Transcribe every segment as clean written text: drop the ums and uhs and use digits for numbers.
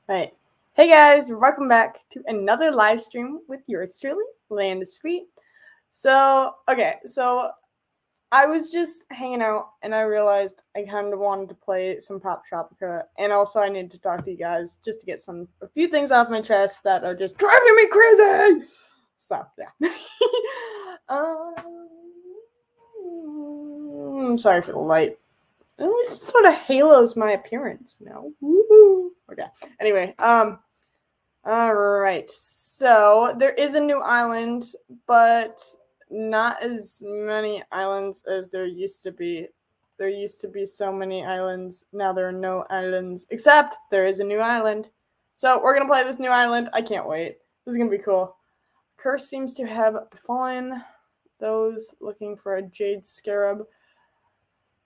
Right. Hey guys, welcome back to another live stream with yours truly, Land is Sweet. So I was just hanging out and I realized I kind of wanted to play some poptropica, and also I needed to talk to you guys just to get a few things off my chest that are just driving me crazy. So yeah. I'm sorry for the light. At least it sort of halos my appearance, Woohoo! Okay. Anyway, all right. So there is a new island, but not as many islands as there used to be. There used to be so many islands. Now there are no islands, except there is a new island. So we're gonna play this new island. I can't wait. This is gonna be cool. Curse seems to have fallen. Those looking for a jade scarab.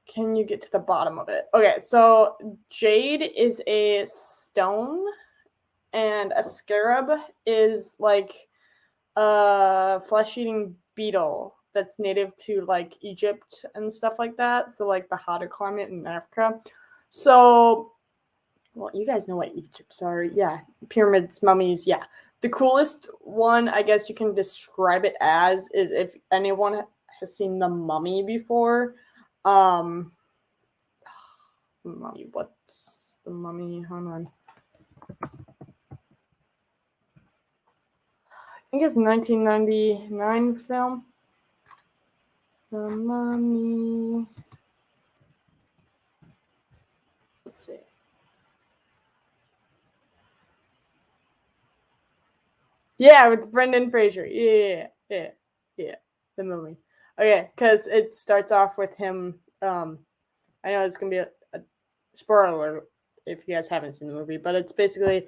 Can you get to the bottom of it? Okay, so jade is a stone, and a scarab is like a flesh-eating beetle that's native to like Egypt and stuff like that. So like the hotter climate in Africa. So, well, you guys know what Egypt's are. Yeah, pyramids, mummies. Yeah, the coolest one, I guess you can describe it as, is if anyone has seen the Mummy before. Mummy. What's the Mummy? Hold on. I think it's 1999 film. The Mummy. Let's see. Yeah, with Brendan Fraser. Yeah. The Mummy. Okay, because it starts off with him. I know it's gonna be a spoiler if you guys haven't seen the movie, but it's basically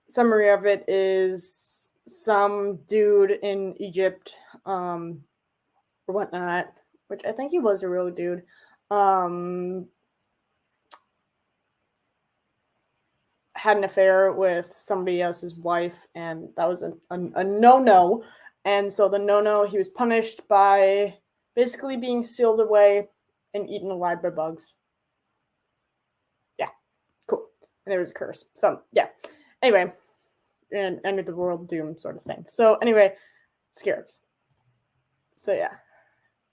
summary of it is some dude in Egypt or whatnot, which I think he was a real dude, had an affair with somebody else's wife, and that was a no-no. And so the no-no, he was punished by basically being sealed away and eaten alive by bugs. Yeah, cool. And there was a curse. So yeah. Anyway, and end of the world doom sort of thing. So anyway, scarabs. So yeah.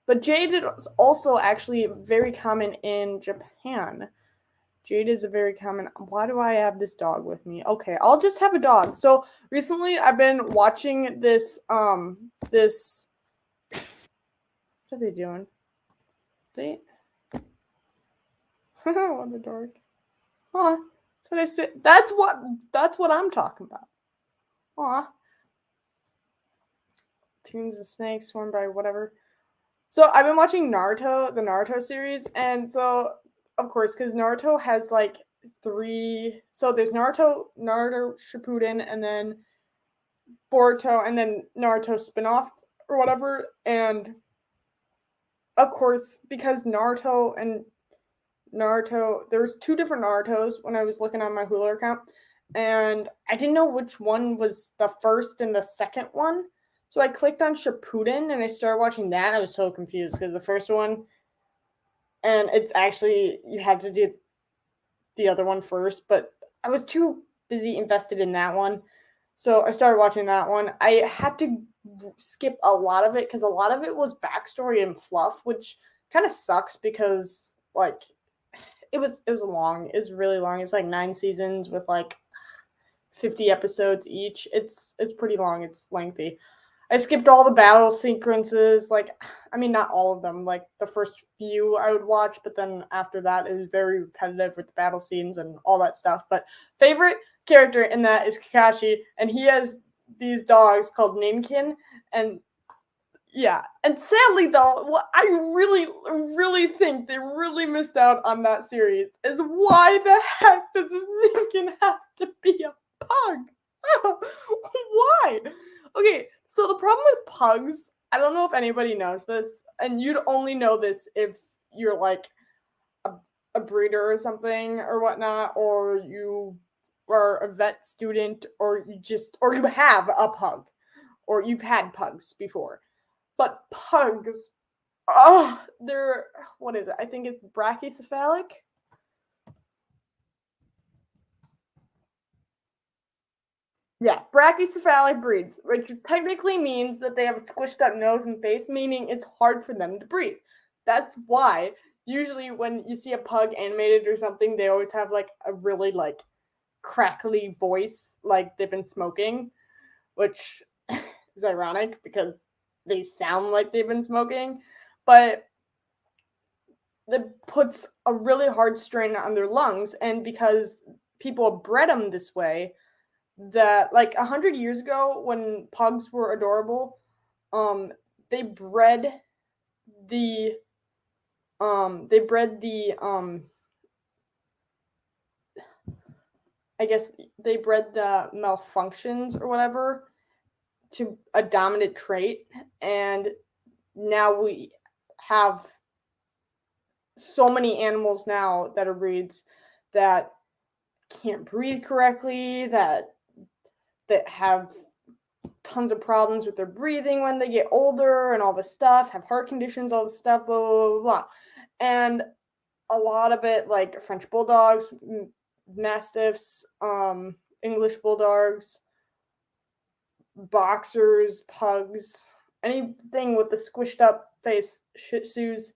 But jade is also actually very common in Japan. Jade is a very common. Why do I have this dog with me? Okay, I'll just have a dog. So recently I've been watching this this what are they doing? What a dork. Huh. That's what I said. That's what I'm talking about. Aw. Tunes and snakes swarmed by whatever. So I've been watching Naruto, the Naruto series, and so of course, because Naruto has like three. So there's Naruto Shippuden, and then Boruto, and then Naruto spinoff or whatever. And of course, because Naruto, there's two different Narutos when I was looking on my Hulu account, and I didn't know which one was the first and the second one. So I clicked on Shippuden and I started watching that. I was so confused because the first one, and it's actually, you have to do the other one first, but I was too busy invested in that one. So I started watching that one. I had to skip a lot of it because a lot of it was backstory and fluff, which kind of sucks because like it was long. It was really long. It's like 9 seasons with like 50 episodes each. It's pretty long. It's lengthy. I skipped all the battle sequences. Like, I mean, not all of them. Like, the first few I would watch, but then after that, it was very repetitive with the battle scenes and all that stuff. But favorite character in that is Kakashi, and he has these dogs called Ninkin, and yeah. And sadly, though, what I really, really think they really missed out on that series is why the heck does this Ninkin have to be a pug? Why? Okay, so the problem with pugs, I don't know if anybody knows this, and you'd only know this if you're like a breeder or something or whatnot, or you are a vet student, or you have a pug, or you've had pugs before. But pugs, they're, what is it? I think it's brachycephalic. Yeah, brachycephalic breeds, which technically means that they have a squished up nose and face, meaning it's hard for them to breathe. That's why usually when you see a pug animated or something, they always have like a really like crackly voice, like they've been smoking, which is ironic because they sound like they've been smoking, but that puts a really hard strain on their lungs. And because people bred them this way, that like 100 years ago when pugs were adorable, um, they bred the they bred the I guess they bred the malfunctions or whatever to a dominant trait, and now we have so many animals now that are breeds that can't breathe correctly, that have tons of problems with their breathing when they get older and all this stuff, have heart conditions, all this stuff, blah, blah, blah, blah. And a lot of it, like French bulldogs, mastiffs, English bulldogs, boxers, pugs, anything with the squished up face, shih tzus,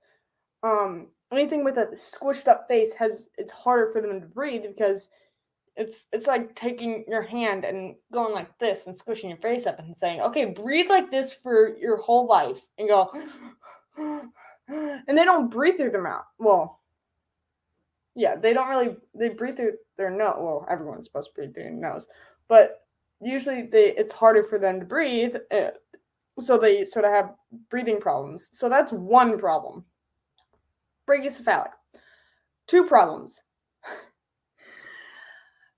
anything with a squished up face it's harder for them to breathe because it's like taking your hand and going like this and squishing your face up and saying, okay, breathe like this for your whole life, and go and they don't breathe through their mouth. Well, yeah, they breathe through their nose. Well, everyone's supposed to breathe through their nose, but usually it's harder for them to breathe, so they sort of have breathing problems. So that's one problem. Brachycephalic. Two problems.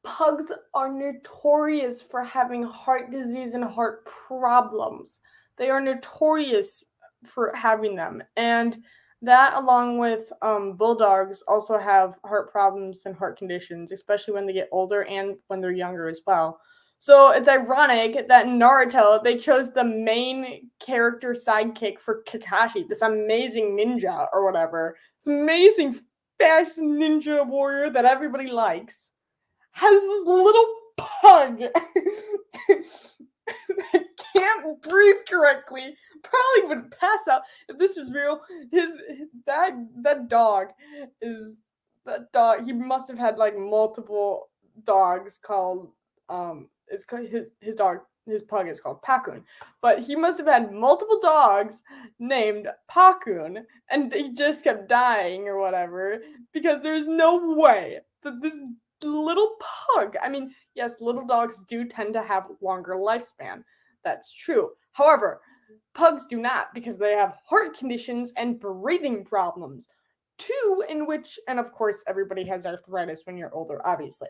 Pugs are notorious for having heart disease and heart problems. They are notorious for having them. And that, along with bulldogs, also have heart problems and heart conditions, especially when they get older and when they're younger as well. So it's ironic that in Naruto, they chose the main character sidekick for Kakashi, this amazing ninja or whatever. This amazing fast ninja warrior that everybody likes, has this little pug that can't breathe correctly, probably would pass out if this is real. That dog is that dog. He must have had like multiple dogs called it's his pug is called Pakun, but he must have had multiple dogs named Pakun, and they just kept dying or whatever because there's no way that this little pug. I mean, yes, little dogs do tend to have longer lifespan. That's true. However, pugs do not because they have heart conditions and breathing problems. Two in which, and of course, everybody has arthritis when you're older, obviously.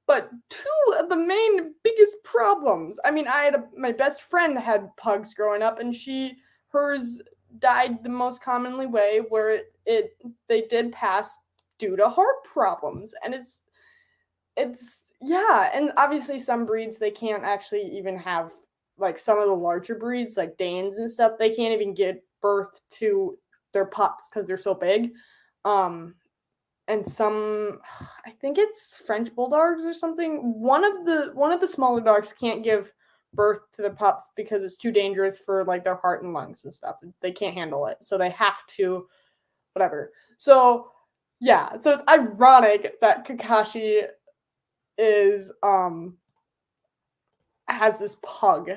But two of the main biggest problems. I mean, my best friend had pugs growing up, and hers died the most commonly way where they did pass due to heart problems, and it's yeah. And obviously some breeds they can't actually even have, like some of the larger breeds like Danes and stuff, they can't even give birth to their pups because they're so big. And some, I think it's French bulldogs or something, one of the smaller dogs can't give birth to the pups because it's too dangerous for like their heart and lungs and stuff. They can't handle it, so they have to whatever. So yeah, so it's ironic that Kakashi is has this pug.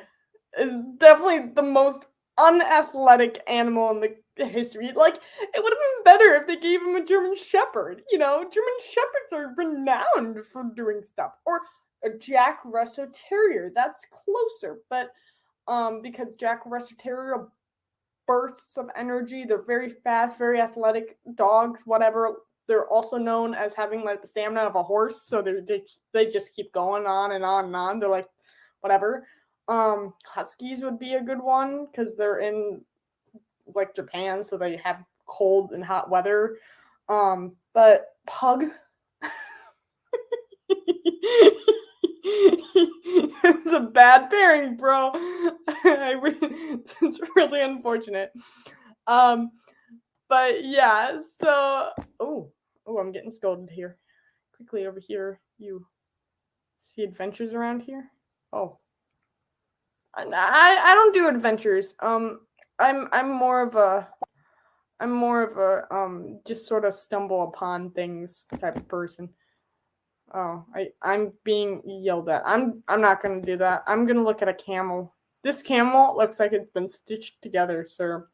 Is definitely the most unathletic animal in the history. Like, it would have been better if they gave him a German Shepherd. You know, German Shepherds are renowned for doing stuff. Or a Jack Russell Terrier. That's closer, but because Jack Russell Terrier bursts of energy. They're very fast, very athletic dogs, whatever. They're also known as having like the stamina of a horse, so they just keep going on and on and on. They're like whatever. Huskies would be a good one because they're in like Japan, so they have cold and hot weather. But pug. It's a bad pairing, bro. It's really unfortunate. But yeah, so oh, I'm getting scolded here. Quickly over here, you see adventures around here? Oh. I don't do adventures. I'm more of a just sort of stumble upon things type of person. Oh, I'm being yelled at. I'm not gonna do that. I'm gonna look at a camel. This camel looks like it's been stitched together, sir.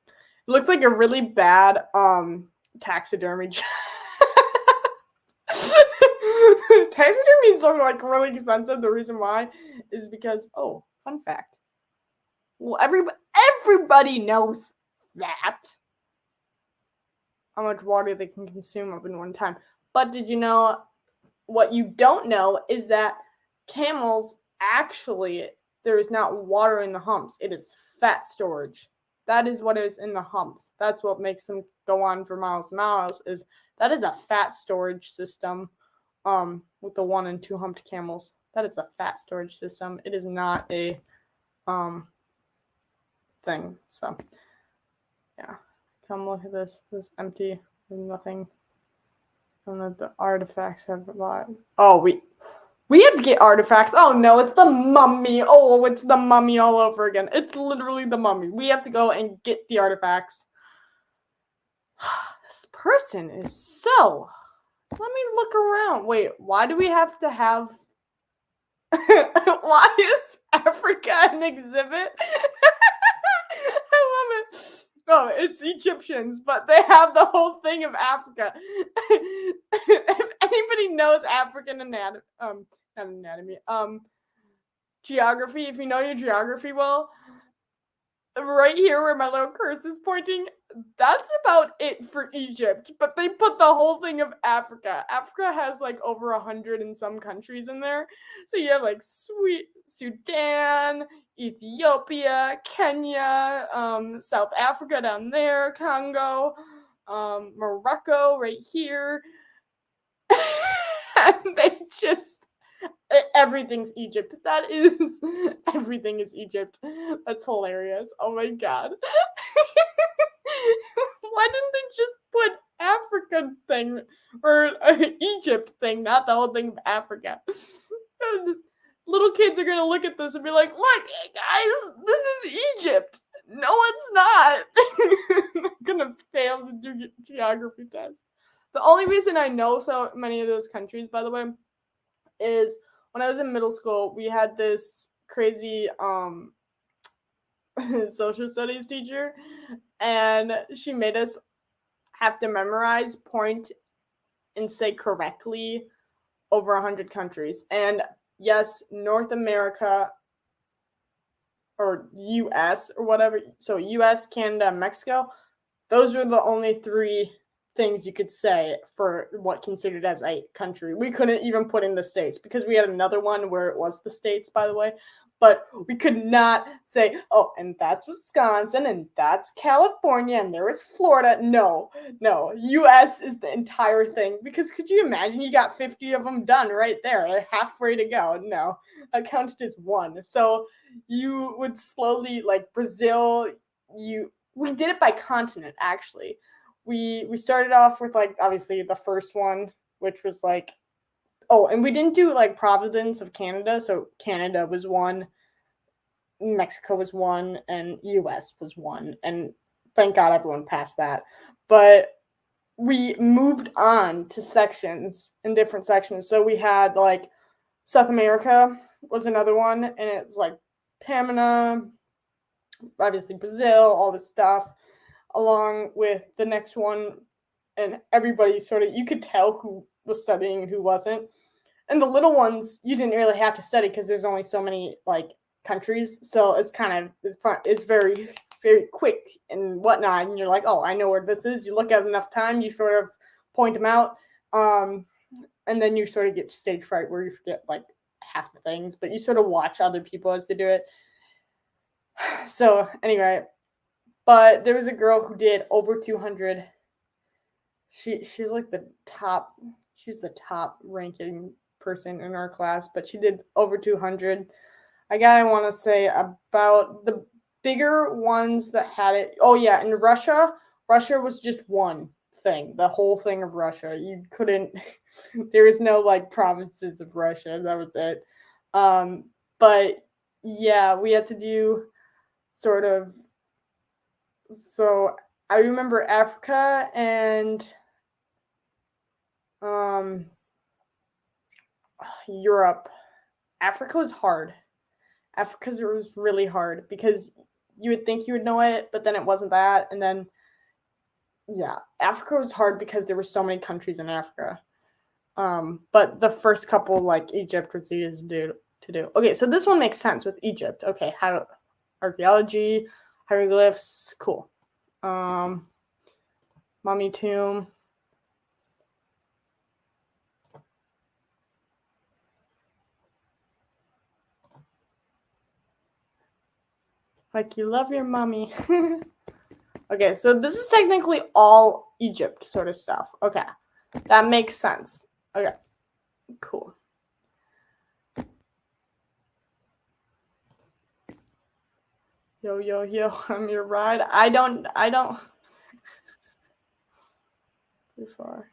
It looks like a really bad taxidermy. Taxidermy is so like really expensive. The reason why is because fun fact. Well, everybody knows that how much water they can consume up in one time. But did you know what you don't know is that camels actually there is not water in the humps. It is fat storage. That is what is in the humps. That's what makes them go on for miles and miles. That is a fat storage system. With the 1 and 2 humped camels, that is a fat storage system. It is not a thing. So yeah, come look at this. This is empty. There's nothing. And the artifacts have a lot. Oh, we have to get artifacts. Oh no, it's the mummy. Oh, it's the mummy all over again. It's literally the mummy. We have to go and get the artifacts. This person is so. Let me look around. Wait, why do we have to have. Why is Africa an exhibit? I love it. Oh, it's Egyptians, but they have the whole thing of Africa. If anybody knows African anatomy, not anatomy, geography, if you know your geography well, right here where my little cursor is pointing, that's about it for Egypt. But they put the whole thing of Africa. Africa has like over 100 and some countries in there. So you have like Sudan, Ethiopia, Kenya, South Africa down there, Congo, Morocco right here. And they just everything's Egypt. Everything is Egypt. That's hilarious. Oh my god. Why didn't they just put Africa thing or Egypt thing, not the whole thing of Africa? Little kids are gonna look at this and be like, "Look, guys, this is Egypt." No, it's not. I'm gonna fail the geography test. The only reason I know so many of those countries, by the way, is when I was in middle school, we had this crazy social studies teacher, and she made us have to memorize, point, and say correctly over 100 countries. And yes, North America or US or whatever, so US, Canada, Mexico, those were the only 3 things you could say for what considered as a country. We couldn't even put in the states because we had another one where it was the states, by the way, but we could not say, oh, and that's Wisconsin and that's California and there is Florida. No, US is the entire thing, because could you imagine you got 50 of them done right there, like halfway to go? No, that counted as 1. So you would slowly, like Brazil, we did it by continent actually. We started off with like obviously the first one, which was like, and we didn't do like Providence of Canada. So Canada was 1, Mexico was 1, and US was 1. And thank God everyone passed that. But we moved on to sections in different sections. So we had like South America was another one, and it's like Panama, obviously Brazil, all this stuff, along with the next one, and everybody sort of, you could tell who was studying and who wasn't. And the little ones, you didn't really have to study because there's only so many like countries, so it's very, very quick and whatnot, and you're like, oh, I know where this is. You look at enough time, you sort of point them out, and then you sort of get stage fright where you forget like half the things, but you sort of watch other people as they do it. So anyway, but there was a girl who did over 200. She's like she's the top ranking person in our class, but she did over 200. I want to say about the bigger ones that had it. Oh yeah, in Russia was just 1 thing, the whole thing of Russia. You couldn't, there is no like provinces of Russia. That was it. But yeah, we had to do sort of. So I remember Africa and um, Europe. Africa was hard. Africa was really hard because you would think you would know it, but then it wasn't that. And then, yeah, Africa was hard because there were so many countries in Africa. But the first couple, like Egypt, was easy to do. Okay, so this one makes sense with Egypt. Okay, how archaeology, hieroglyphs, cool. Mummy tomb. Like you love your mummy. Okay, so this is technically all Egypt sort of stuff. Okay, that makes sense. Okay, cool. Yo, yo, yo, I'm your ride. I don't. Too far.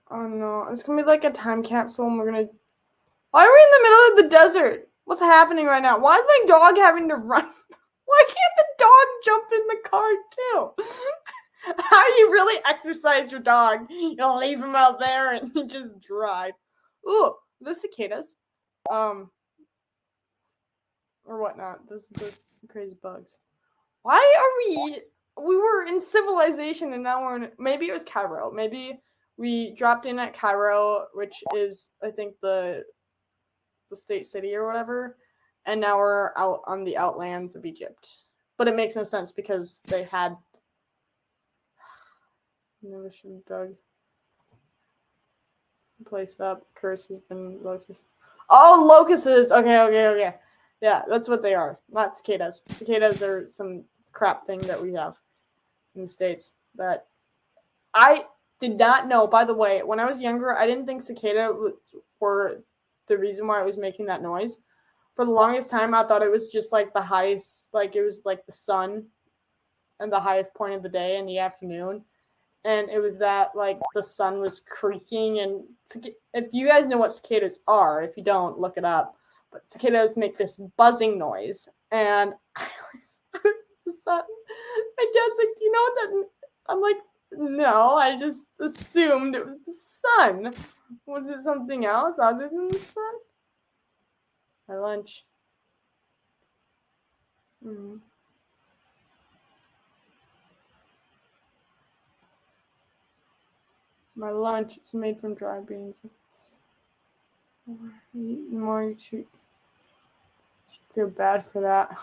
Oh no, it's gonna be like a time capsule and we're gonna. Why are we in the middle of the desert? What's happening right now? Why is my dog having to run? Why can't the dog jump in the car too? How do you really exercise your dog? You'll leave him out there and you just drive. Ooh, those cicadas. Or whatnot. Those crazy bugs. Why are we were in civilization and now we're in, maybe it was Cairo. Maybe we dropped in at Cairo, which is I think the state city or whatever, and now we're out on the outlands of Egypt. But it makes no sense because they had never should have dug the place up. Curse has been locust. Oh, locusts. Okay. Yeah, that's what they are. Not cicadas. Cicadas are some crap thing that we have in the States that I did not know. By the way, when I was younger, I didn't think cicada were the reason why I was making that noise. For the longest time, I thought it was just like the highest, like it was like the sun and the highest point of the day in the afternoon. And it was that like the sun was creaking. And if you guys know what cicadas are, if you don't, look it up. But cicadas make this buzzing noise. And I always the sun. I guess like you know that I'm like no, I just assumed it was the sun. Was it something else other than the sun? My lunch. My lunch is made from dry beans. The more you chew, you feel bad for that.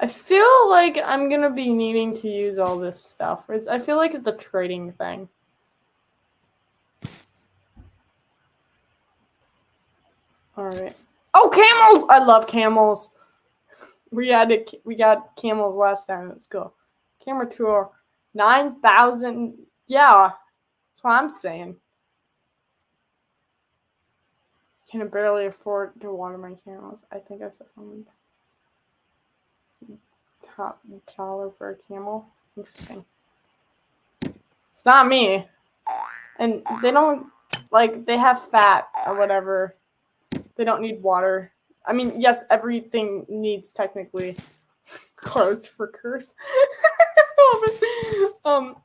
I feel like I'm gonna be needing to use all this stuff. I feel like it's a trading thing. Alright. Oh, camels! I love camels. We got camels last time. Let's go. Camera tour. 9,000. Yeah. That's what I'm saying. Can barely afford to water my camels. I think I saw something. Top dollar for a camel. Interesting. It's not me. And they don't like they have fat or whatever. They don't need water. I mean, yes, everything needs technically clothes for curse.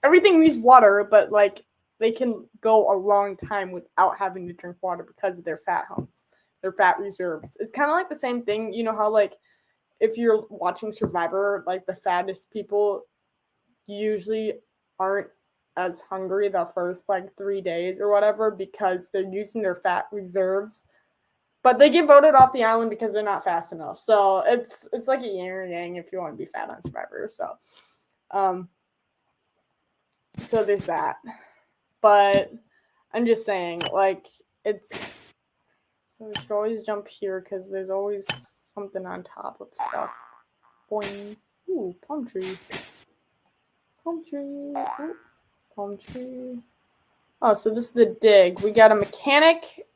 Everything needs water, but like they can go a long time without having to drink water because of their fat humps, their fat reserves. It's kind of like the same thing. You know how like if you're watching Survivor, like the fattest people usually aren't as hungry the first like 3 days or whatever because they're using their fat reserves. But they get voted off the island because they're not fast enough. So it's like a yin or yang if you want to be fat on Survivor. So there's that. But I'm just saying, like, it's so we should always jump here because there's always something on top of stuff. Boing. Ooh, palm tree. Palm tree. Ooh, palm tree. Oh, so this is the dig. We got a mechanic.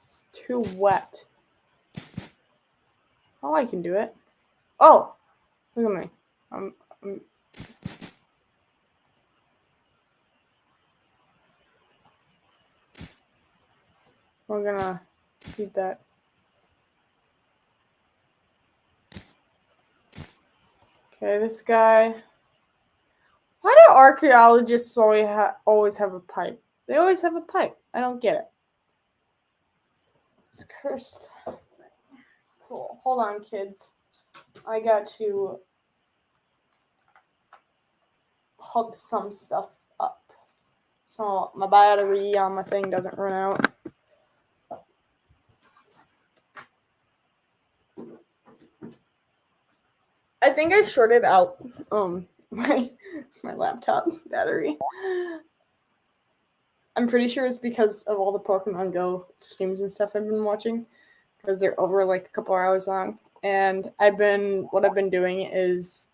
It's too wet. Oh, I can do it. Oh, look at me. We're gonna feed that. Okay, this guy. Why do archaeologists always have a pipe? They always have a pipe. I don't get it. It's cursed. Cool. Hold on, kids. I got to hook some stuff up so my battery on my thing doesn't run out. I think I shorted out my laptop battery. I'm pretty sure it's because of all the Pokemon Go streams and stuff I've been watching, because they're over like a couple hours long. And what I've been doing is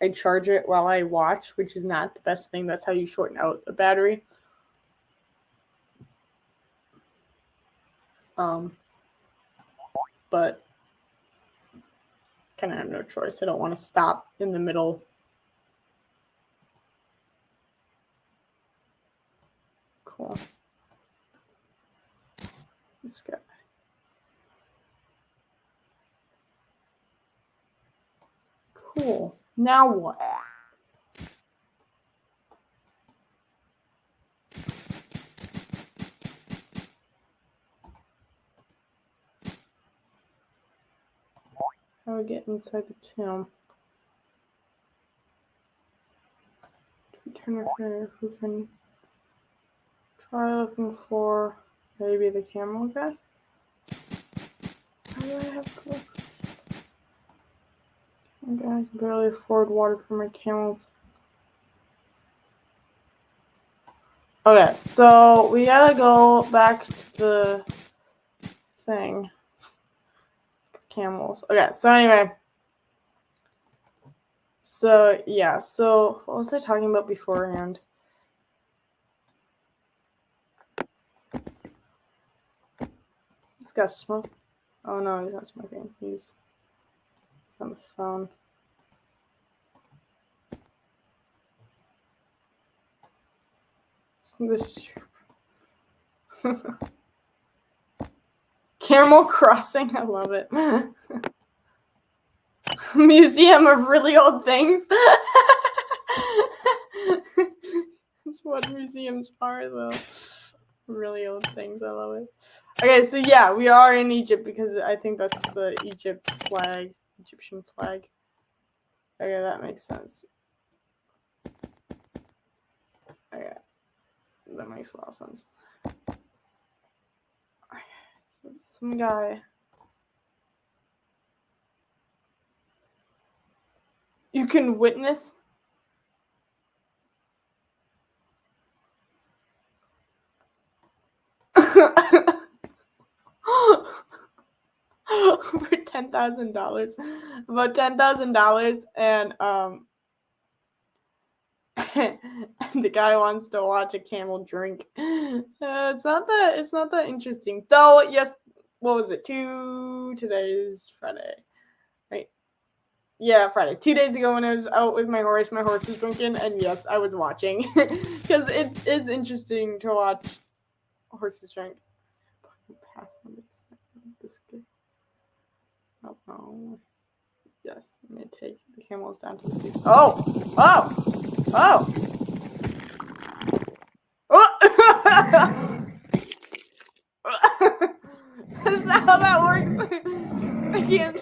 I charge it while I watch, which is not the best thing. That's how you shorten out a battery. But kind of have no choice. I don't want to stop in the middle. Cool. This guy. Cool. Now what? How do we get inside the tomb? Turn here. Who can try looking for maybe the camel guy? How do I have to look? Okay, I can barely afford water for my camels. Okay, so we gotta go back to the thing. Camels. Okay, so anyway. So, yeah, so what was I talking about beforehand? This guy smoke. Oh no, he's not smoking. He's on the phone. This Camel Crossing, I love it. Museum of really old things. That's what museums are, though. Really old things. I love it. Okay, so yeah, we are in Egypt because I think that's the Egyptian flag. Okay, that makes sense. Okay, that makes a lot of sense. Okay, so some guy. You can witness. For $10,000, about $10,000, and the guy wants to watch a camel drink. It's not that interesting, though. Yes, what was it? Today's Friday, right? Yeah, Friday. 2 days ago when I was out with my horse was drinking, and yes, I was watching because it is interesting to watch horses drink. Pass on this guy. Oh, yes, I'm gonna take the camels down to the peaks. Oh! That's not how that works. I can't.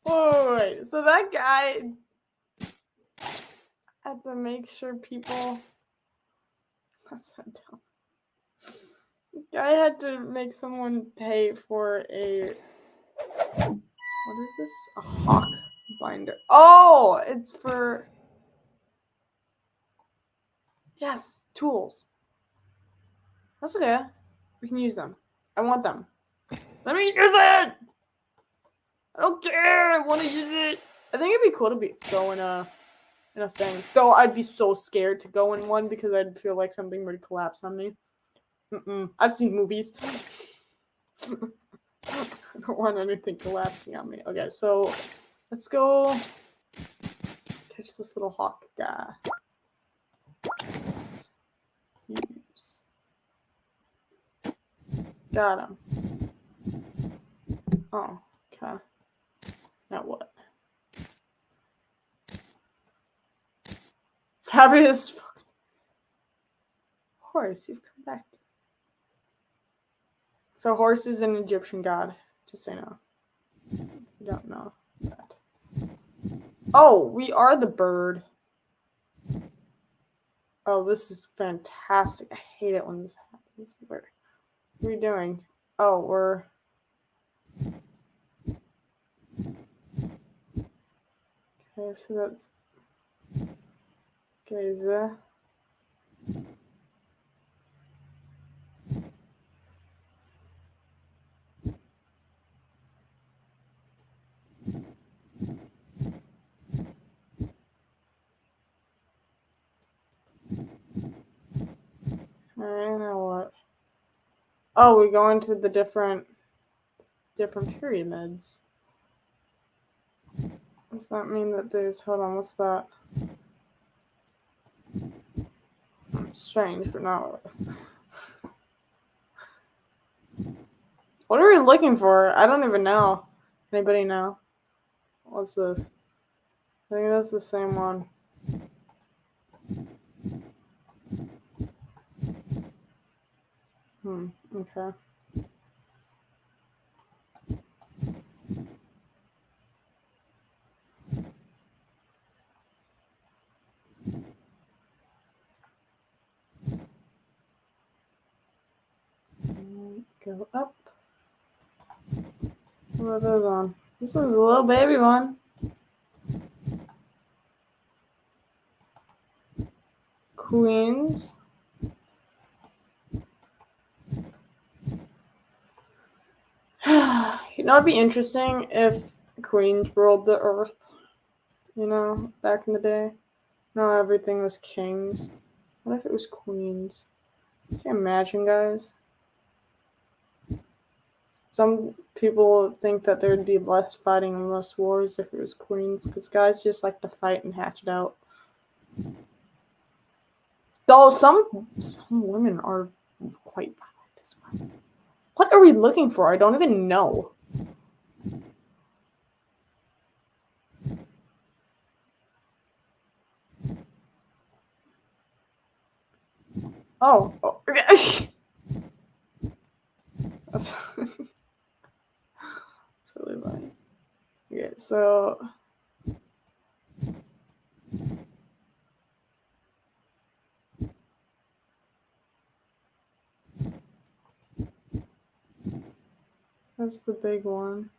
Well, wait. So that guy had to make sure people. That's so dumb. The guy had to make someone pay for a. What is this? A hawk binder. Oh, it's for. Yes, tools. That's okay. We can use them. I want them. Let me use it! I don't care! I want to use it! I think it'd be cool to go in a thing. Though I'd be so scared to go in one because I'd feel like something would collapse on me. I've seen movies. I don't want anything collapsing on me. Okay, so let's go catch this little hawk guy. Use. Got him. Oh, okay. Now what? Fabulous fucking horse, you've come back. So horse is an Egyptian god, just so you know. You don't know that. Oh, we are the bird. Oh, this is fantastic. I hate it when this happens. What are we doing? Oh, we're... Okay, so that's... Okay, Alright, now what? Oh, we go into the different pyramids. Does that mean that there's... Hold on, what's that? Strange, but not... What are we looking for? I don't even know. Anybody know? What's this? I think that's the same one. Okay. Go up. What are those on? This one's a little baby one. Queens. You know, it'd be interesting if queens ruled the earth. You know, back in the day. No, everything was kings. What if it was queens? Can you imagine, guys? Some people think that there'd be less fighting and less wars if it was queens, because guys just like to fight and hatch it out. Though some women are quite violent as well. What are we looking for? I don't even know. Oh. Okay. That's really funny. Okay, so that's the big one.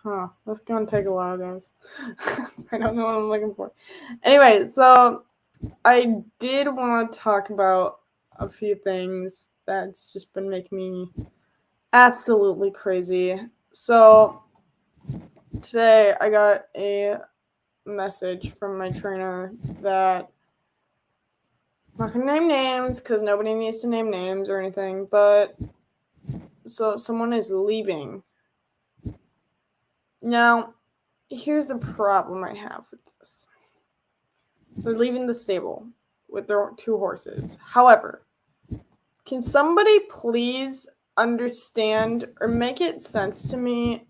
Huh, that's gonna take a while, guys. I don't know what I'm looking for. Anyway, so I did want to talk about a few things that's just been making me absolutely crazy. So today I got a message from my trainer that I'm not gonna name names because nobody needs to name names or anything, but so someone is leaving. Now, here's the problem I have with this. They're leaving the stable with their 2 horses. However, can somebody please understand or make it sense to me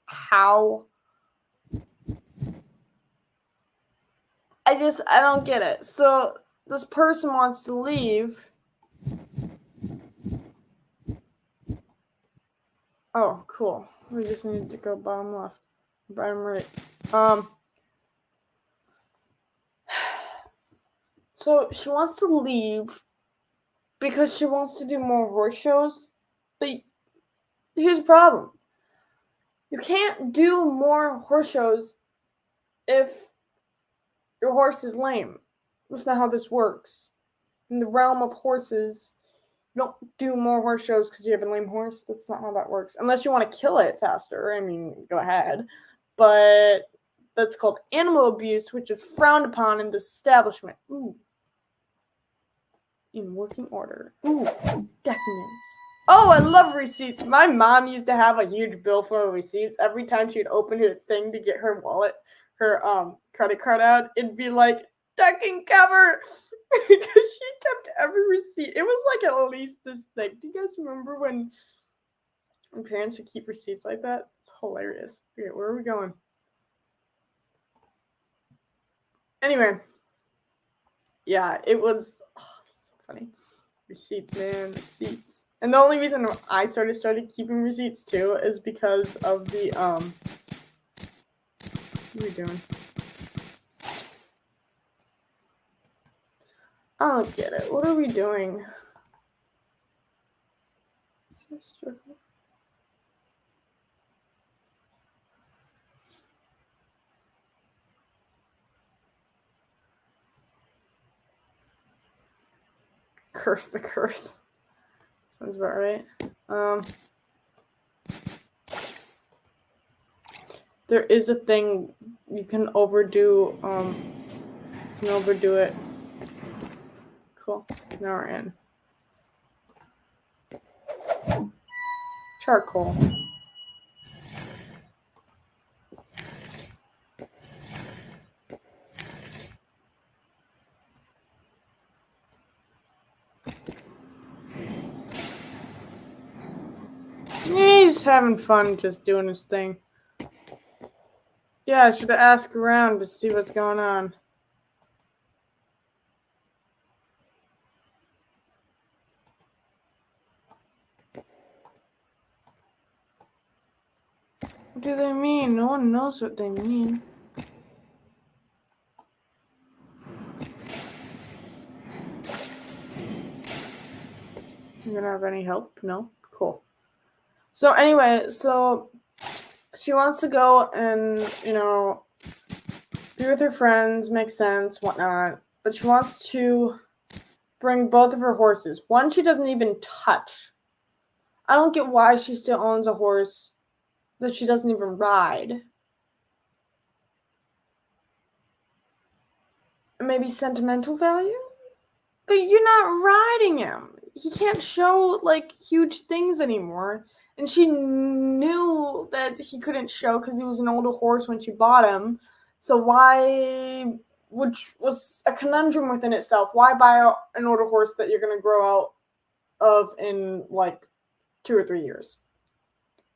how? I don't get it. So this person wants to leave. Oh, cool. We just need to go bottom left, bottom right. So she wants to leave because she wants to do more horse shows. But here's the problem. You can't do more horse shows if your horse is lame. That's not how this works. In the realm of horses, you don't do more horse shows because you have a lame horse. That's not how that works. Unless you want to kill it faster. I mean, go ahead. But that's called animal abuse, which is frowned upon in this establishment. Ooh. In working order. Ooh. Documents. Oh, I love receipts. My mom used to have a huge bill full of receipts. Every time she'd open her thing to get her wallet, her credit card out, it'd be like ducking cover because she kept every receipt. It was like at least this thick. Do you guys remember when parents would keep receipts like that? It's hilarious. Okay, where are we going? Anyway, yeah, it was so funny. Receipts, man, receipts. And the only reason I started keeping receipts too is because of the what are we doing? I don't get it. What are we doing? Curse the curse. Sounds about right. There is a thing you can overdo. It. Cool. Now we're in. Charcoal. He's having fun just doing his thing. Yeah, I should ask around to see what's going on. What do they mean? No one knows what they mean. You gonna have any help? No? Cool. So anyway, she wants to go and, be with her friends, makes sense, whatnot. But she wants to bring both of her horses. One she doesn't even touch. I don't get why she still owns a horse that she doesn't even ride. Maybe sentimental value? But you're not riding him. He can't show, huge things anymore. And she knew that he couldn't show because he was an older horse when she bought him. So why, which was a conundrum within itself, why buy an older horse that you're going to grow out of in, 2 or 3 years?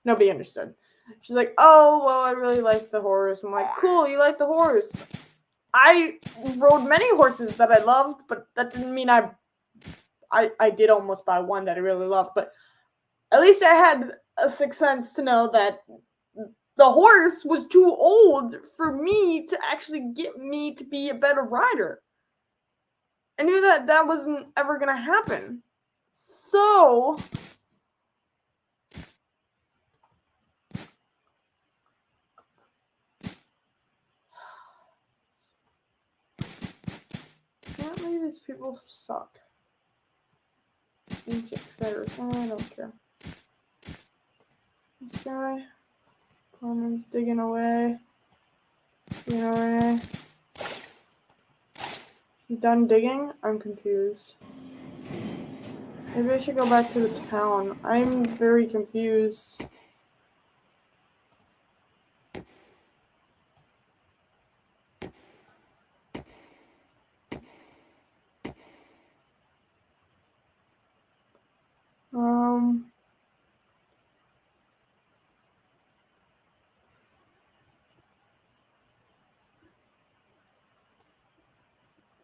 Nobody understood. She's like, oh, well, I really like the horse. I'm like, cool, you like the horse. I rode many horses that I loved, but that didn't mean I did almost buy one that I really loved. But at least I had a sixth sense to know that the horse was too old for me to actually get me to be a better rider. I knew that wasn't ever going to happen. So apparently these people suck. Ancient fetters. Oh, I don't care. This guy. Coleman's digging away. Digging away. Is he done digging? I'm confused. Maybe I should go back to the town. I'm very confused.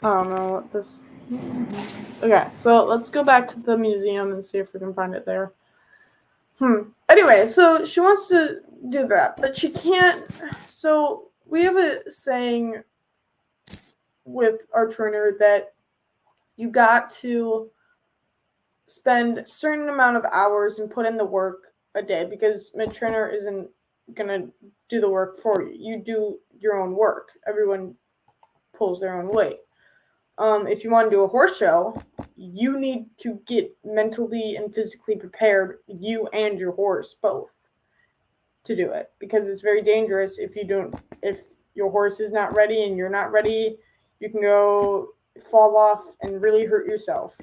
I don't know what this... Okay, so let's go back to the museum and see if we can find it there. Anyway, so she wants to do that, but she can't... So we have a saying with our trainer that you got to spend a certain amount of hours and put in the work a day, because a trainer isn't gonna do the work for you. You do your own work. Everyone pulls their own weight. If you want to do a horse show, you need to get mentally and physically prepared, you and your horse both, to do it, because it's very dangerous if your horse is not ready and you're not ready. You can go fall off and really hurt yourself.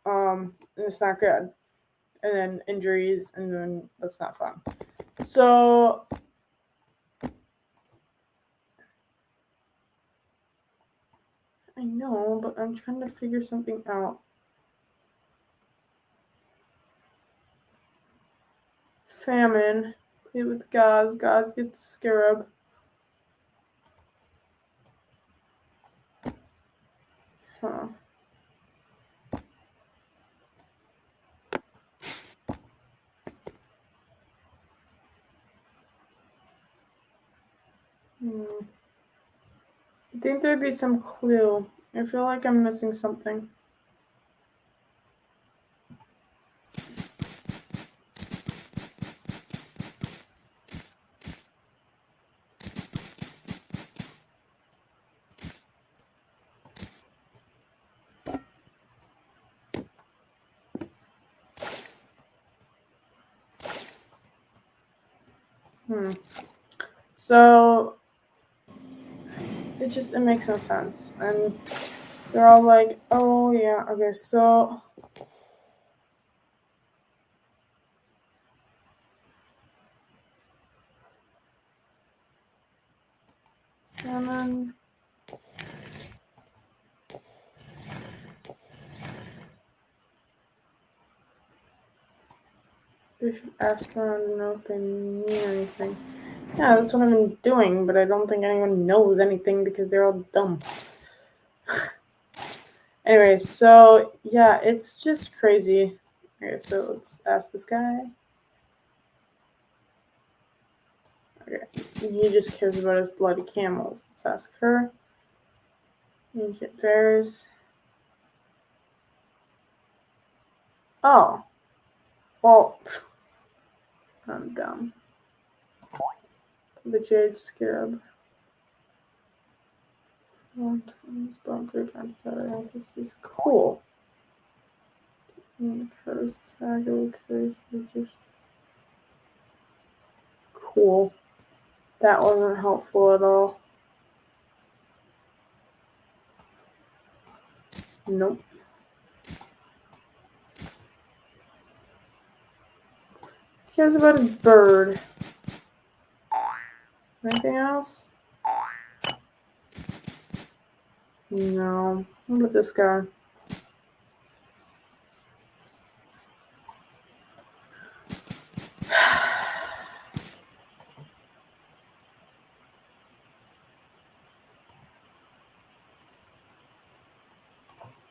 And it's not good. And then injuries, and then that's not fun. So I know, but I'm trying to figure something out. Famine. Play with gods. Gods get the scarab. Huh. I think there'd be some clue. I feel like I'm missing something. So it makes no sense. And they're all like, oh yeah, okay, so and then we should ask around to know if they mean anything. Yeah, that's what I've been doing, but I don't think anyone knows anything because they're all dumb. Anyway, so yeah, it's just crazy. Okay, so let's ask this guy. Okay, he just cares about his bloody camels. Let's ask her. Ancient fairs. Oh. Well, I'm dumb. The jade scarab. This is cool. Cool. That wasn't helpful at all. Nope. He cares about his bird. Anything else? No. What about this guy?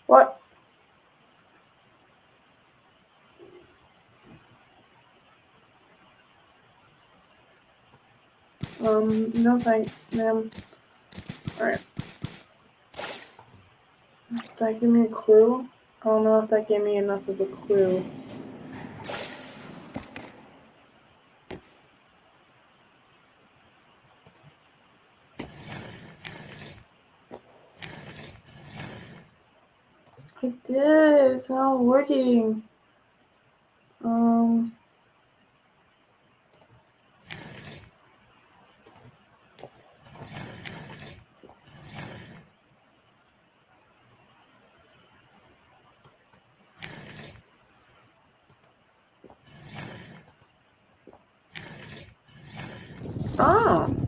What? No thanks, ma'am. Alright. Did that give me a clue? I don't know if that gave me enough of a clue. I did. It's not working.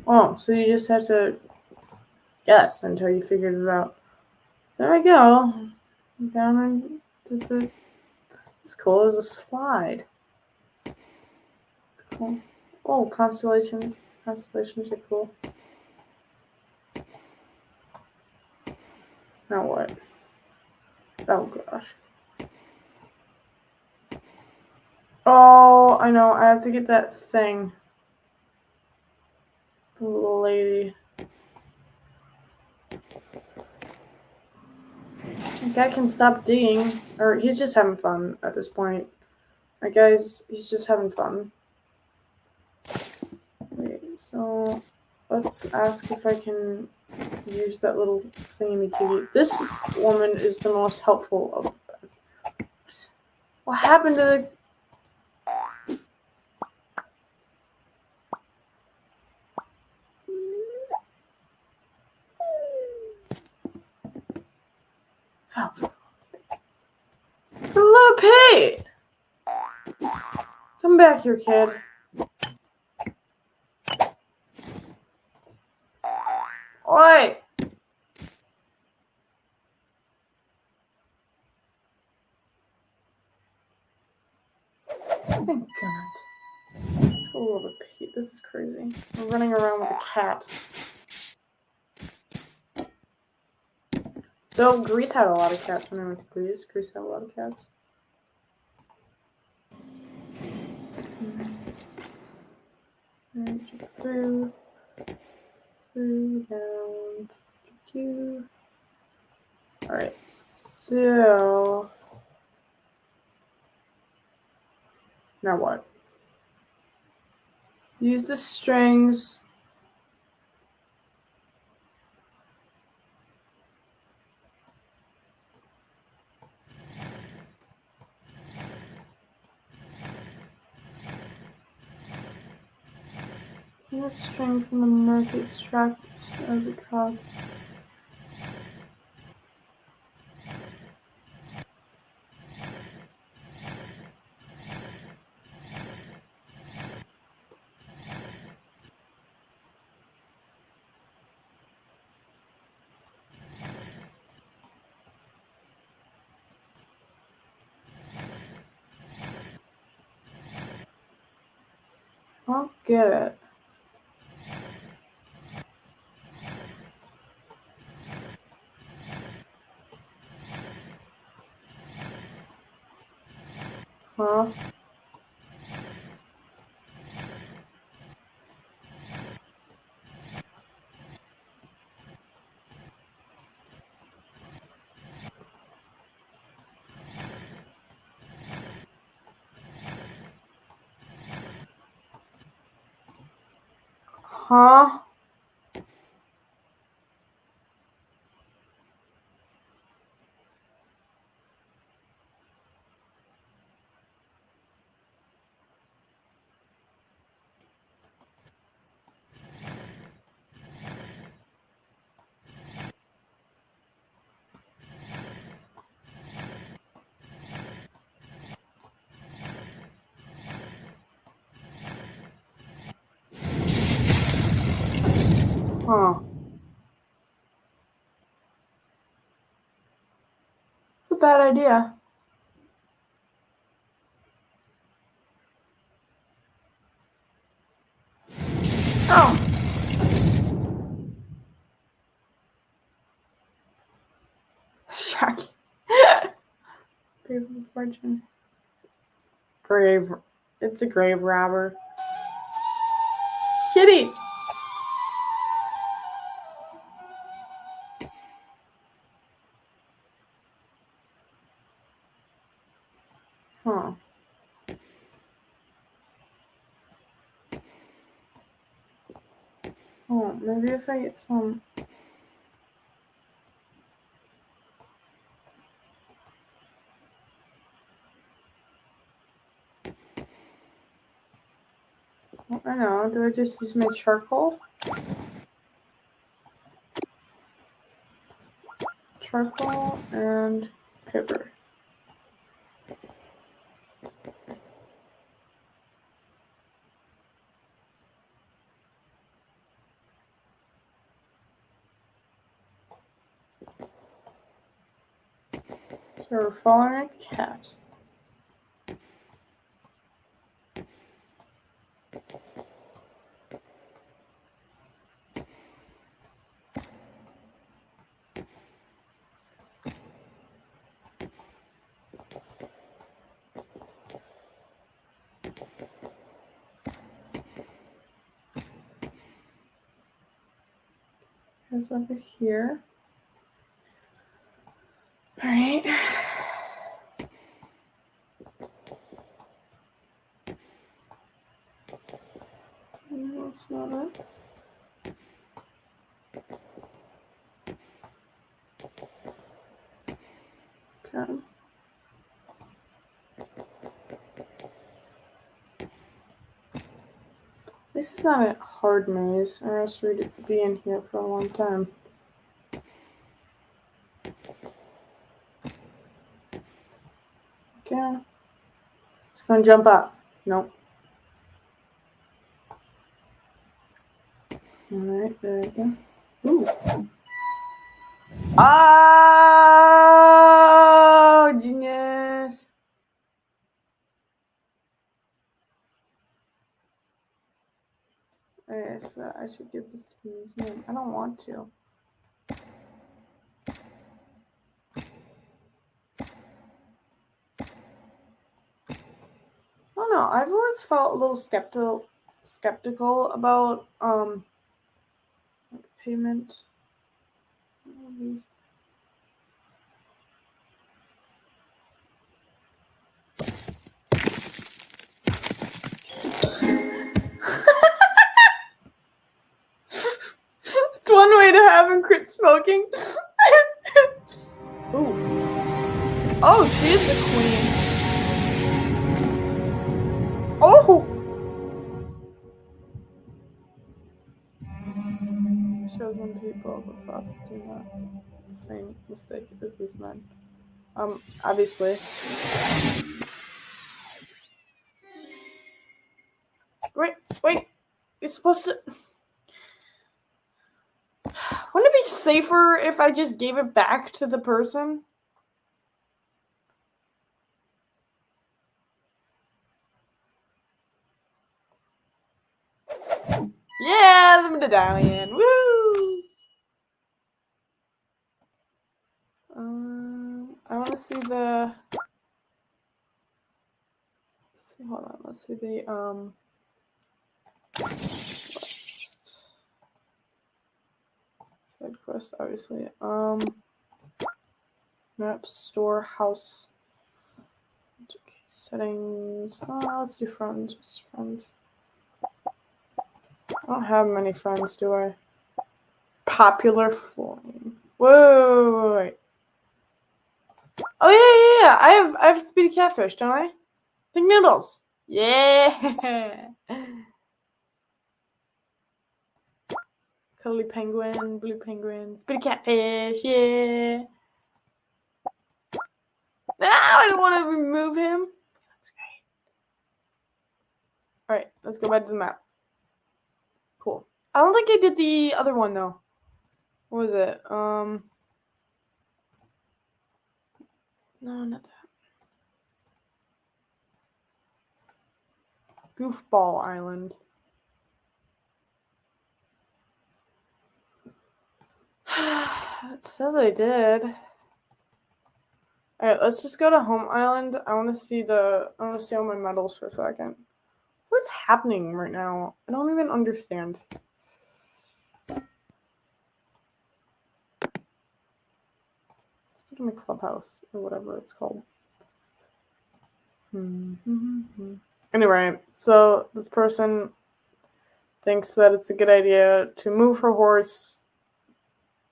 Oh, so you just have to guess until you figured it out. There we go. Down into the. It's cool. There's a slide. It's cool. Oh, constellations. Constellations are cool. Now what? Oh gosh. Oh, I know. I have to get that thing. The little lady. Guy can stop digging, or he's just having fun at this point. Alright, guys, he's just having fun. Wait, so let's ask if I can use that little thingy-majiggy. This woman is the most helpful of. What happened to the? Oh. Hello, Pete! Come back here, kid. Oi! Thank goodness. Hello, Pete. This is crazy. I'm running around with a cat. Though Greece had a lot of cats when I went to Greece. Greece had a lot of cats. Through, down, two. Alright, so now what? Use the strings. The strings in the market tracks as it crosses. I'll get it. Huh? Huh? Huh. It's a bad idea. Oh. Shocking. Grave of Fortune. Grave. It's a grave robber. Kitty! Huh. Oh, maybe if I get some. I don't know. Do I just use my charcoal? Charcoal and paper. So we're following a cat. Goes over here. Alright. That's not it. Okay. This is not a hard maze, or else we'd be in here for a long time. Okay. Just gonna jump up. Nope. Alright, there we go. Ooh. Oh, genius. Okay, so I should give this to the museum. I don't want to. I don't know. I've always felt a little skeptical about payment. It's one way to have him quit smoking. Ooh. Oh, she's the queen. Oh! Chosen people of the prophet do not the same mistake as these men. Obviously. Wait. You're supposed to. Wouldn't it be safer if I just gave it back to the person? Yeah, the medallion. Woo! I want to see the. Let's see. Hold on. Let's see the quest. Side quest, obviously. Map, store, house. Okay, settings. Let's do friends. What's friends? I don't have many friends, do I? Popular flame. Whoa, wait. Oh yeah. I have speedy catfish, don't I? Think noodles. Yeah. Cuddly penguin, blue penguin, speedy catfish. Yeah. No, I don't want to remove him. That's great. All right, let's go back to the map. Cool. I don't think I did the other one though. What was it? No, not that. Goofball Island. It says I did. Alright, let's just go to Home Island. I want to see all my medals for a second. What's happening right now? I don't even understand. Let's go to my clubhouse or whatever it's called. Anyway, so this person thinks that it's a good idea to move her horse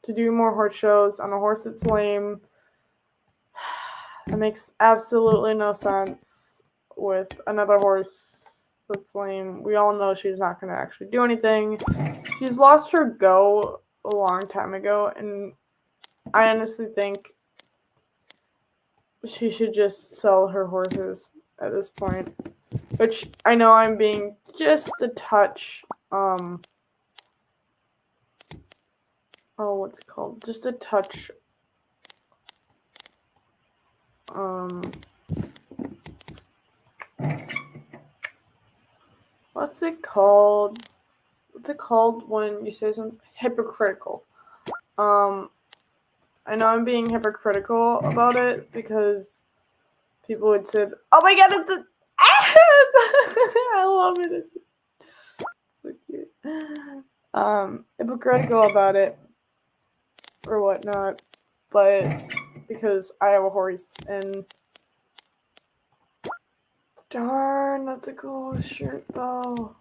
to do more horse shows on a horse that's lame. It makes absolutely no sense with another horse that's lame. We all know she's not going to actually do anything. She's lost her go a long time ago, and I honestly think she should just sell her horses at this point. Which I know I'm being just a touch, what's it called? Just a touch, what's it called? What's it called when you say something hypocritical? I know I'm being hypocritical about it because people would say, "Oh my god, it's a I love it. It's so cute." Hypocritical about it or whatnot, but because I have a horse and darn, that's a cool shirt though.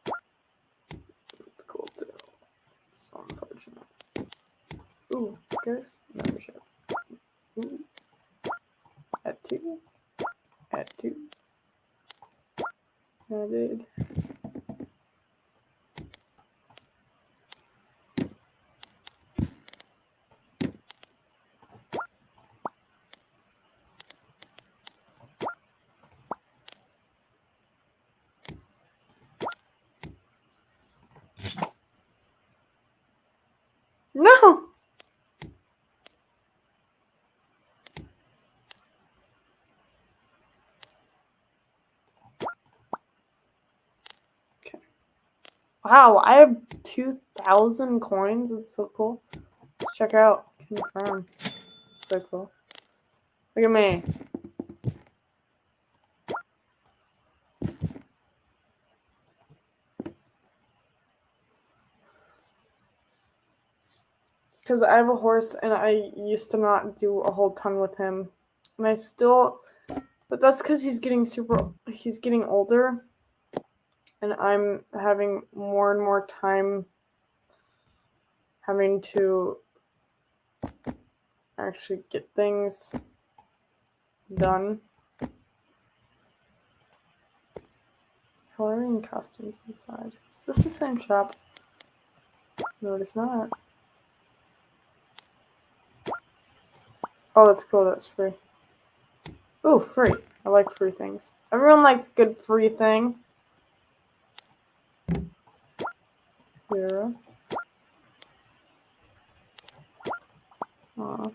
It's cool too. So unfortunate. Ooh, ghost membership. Ooh. Add 2. Add 2. Added. No! Okay. Wow, I have 2,000 coins. It's so cool. Let's check out. Confirm. It's so cool. Look at me. Because I have a horse and I used to not do a whole ton with him. And I still, but that's because he's getting older. And I'm having more and more time having to actually get things done. Halloween costumes inside. Is this the same shop? No, it is not. Oh, that's cool. That's free. Ooh, free. I like free things. Everyone likes good free thing. 0. Aw.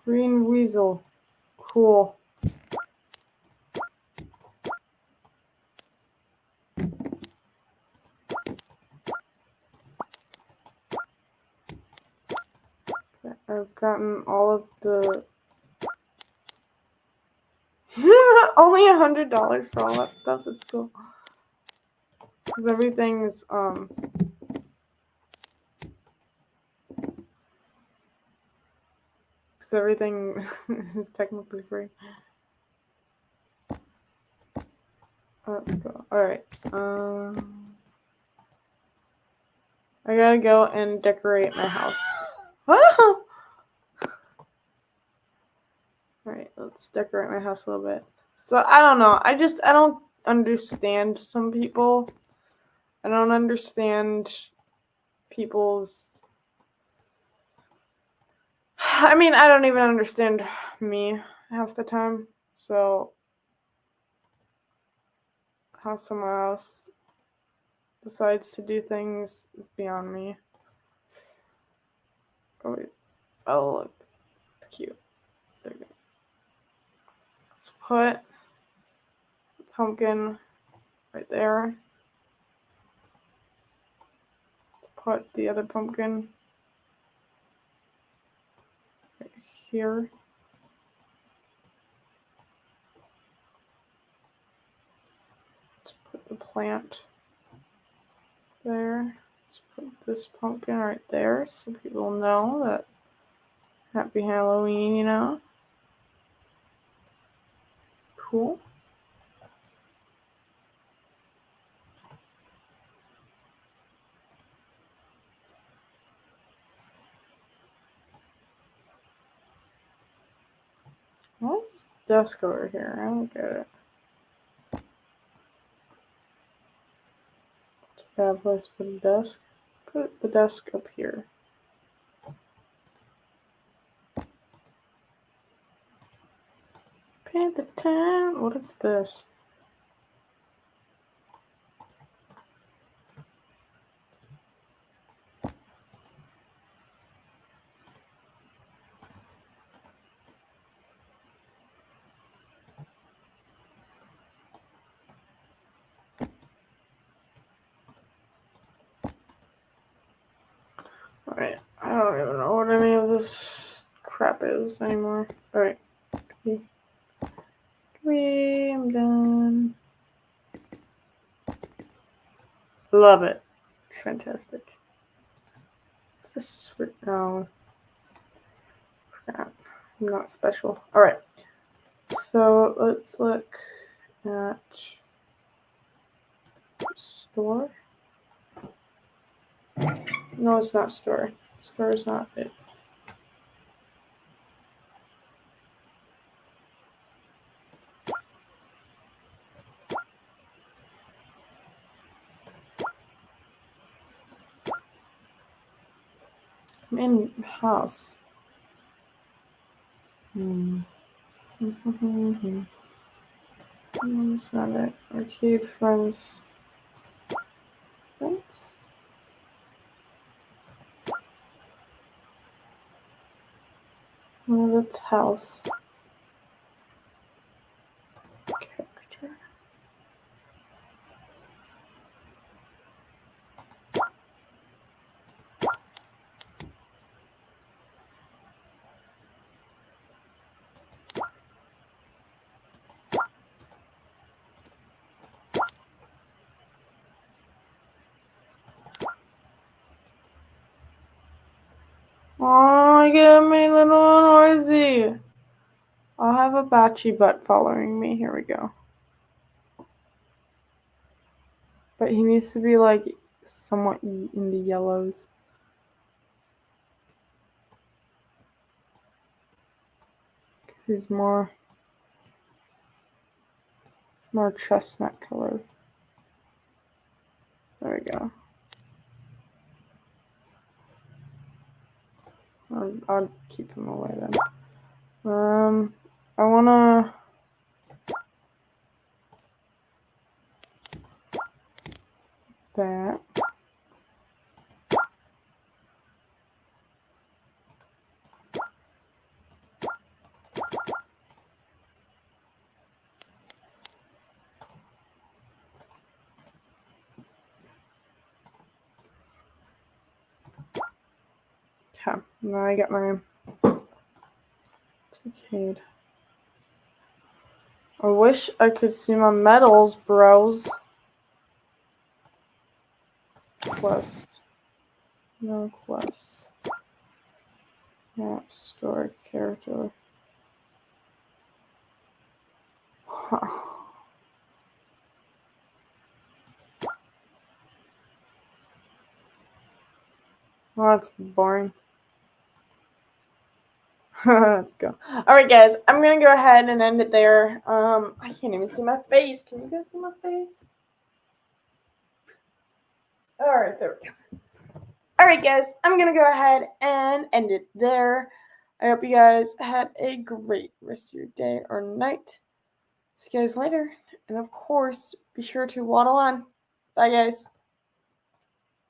Green weasel. Cool. Okay, I've gotten all of the only $100 for all that stuff. It's cool. Because everything's because everything is technically free. Let's go. Alright. I gotta go and decorate my house. Alright, let's decorate my house a little bit. So, I don't know. I don't understand some people. I don't understand people's... I mean, I don't even understand me half the time. So, how someone else decides to do things is beyond me. Oh, wait. Oh, look. It's cute. There we go. Let's put the pumpkin right there. Put the other pumpkin right here. Let's put the plant there. Let's put this pumpkin right there so people know that happy Halloween, you know. Cool. What's this desk over here? I don't get it. It's a bad place to put a desk. Put the desk up here. Paint the town. What is this? Alright, I don't even know what any of this crap is anymore. Alright. I'm done. Love it. It's fantastic. It's a sweet. No. Forgot. I'm not special. Alright. So let's look at store. No, it's not store. Store is not it. I'm in house. It's not it. Arcade friends. Friends? Oh, that's house. Character. Oh, you get me little noisy. I'll have a batchy butt following me. Here we go. But he needs to be like somewhat in the yellows. Because he's more chestnut colored. There we go. I'll keep him away then. I wanna that. Okay, now I get my arcade. I wish I could see my medals, bros. Quest. No quest. Map store character. Huh. Well, that's boring. Let's go. All right, guys. I'm gonna go ahead and end it there. I can't even see my face. Can you guys see my face? All right, there we go. All right, guys. I'm gonna go ahead and end it there. I hope you guys had a great rest of your day or night. See you guys later, and of course, be sure to waddle on. Bye, guys.